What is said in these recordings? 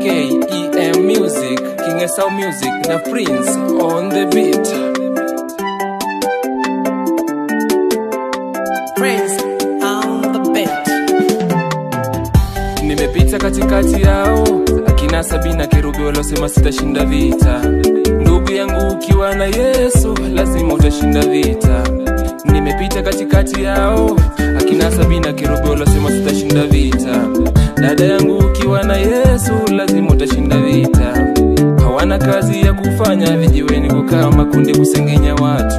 KEM Music, King Esau Music na Prince on the beat. Prince on the beat. Nimepita katikati yao akina Sabina Kerubi walosema sitashinda vita. Ndugu yangu ukiwa na Yesu lazima utashinda vita. Nimepita katikati yao akina Sabina Kerubi walosema sitashinda vita. Dada yangu ukiwa na Yesu lazima utashinda vita. Hawana kazi ya kufanya vijiweni kukaa makundi kusengenya watu.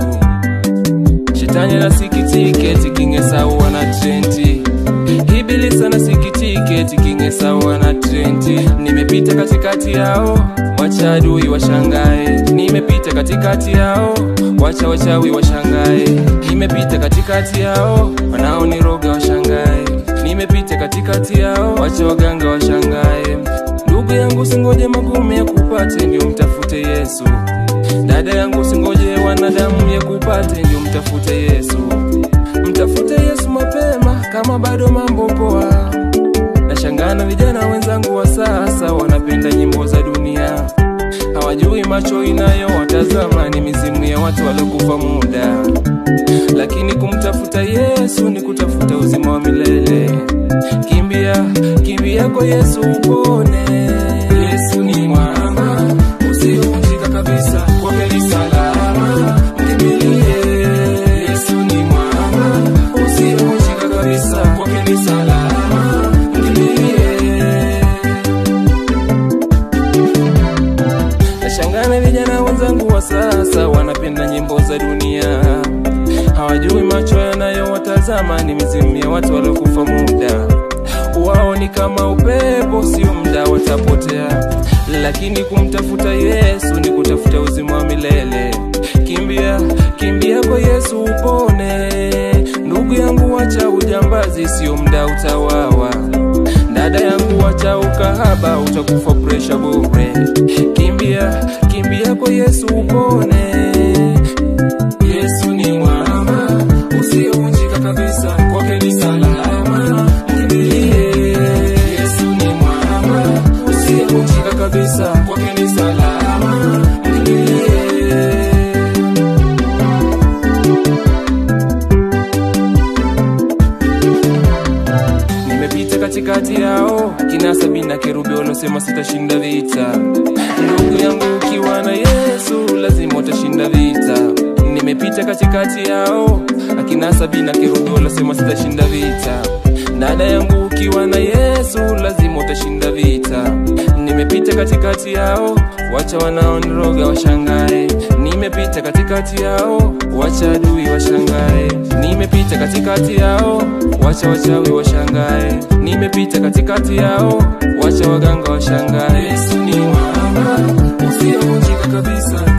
Shetani anasikitike King Esau wana trenti. Ibilisi anasikitike King Esau wana trenti. Nimepita katikati yao wacha adui washangae. Nimepita katikati yao wacha wachawi washangae. Nimepita katikati yao wanaoniroga washangae. Nimepita katikati yao wacha waganga washangae. Ndugu yangu singoje magumu ya kupate ndio mtafute Yesu. Dada yangu singoje wanadamu ya kupate ndio mtafute Yesu. Mtafute Yesu mapema kama bado mambo poa. Nashangana vijana wenzangu wa sasa wanapenda nyimbo za dunia. Hawajui macho inayo watazama ni mizimu ya watu waliokufa muda. Lakini kumtafuta Yesu ni kutafuta uzima wa milele. Kimbia, kimbia kwa Yesu upone. Yesu ni mwamba, usivunjika kabisa, kwake ni salama, mkimbilie. Yesu ni mwamba, usivunjika kabisa, kwake ni salama, mkimbilie. Nashangana vijana wenzangu wa sasa wanapenda nyimbo za dunia. Hawajui macho yanayo watazama ni mizimu ya watu waliokufa muda. Wao ni kama upepo, sio muda watapotea. Lakini kumtafuta Yesu ni kutafuta uzima wa milele. Kimbia, kimbia kwa Yesu upone. Ndugu yangu wacha ujambazi, sio muda utawawa. Dada yangu wacha ukahaba, utakufa pressure bure. Kimbia, kimbia kwa Yesu upone. Yesu ni mwamba, usivunjika kabisa, kwake ni salama, mkimbilie. Yesu ni mwamba, usivunjika kabisa, kwake ni salama, mkimbilie. Nimepita katikati yao kina Sabina Kerubi walosema sitashinda vita. Ndugu yangu ukiwa na Yesu lazima utashinda vita. Nimepita katikati yao akina Sabina Kerubi walosema sitashinda vita. Dada yangu ukiwa na Yesu lazima utashinda vita. Nimepita katikati yao wacha wanaoniroga washangae. Nimepita katikati yao wacha adui washangae. Nimepita katikati yao wacha wachawi washangae. Nimepita katikati yao wacha waganga washangae. Yesu ni mwamba, usivunjika kabisa.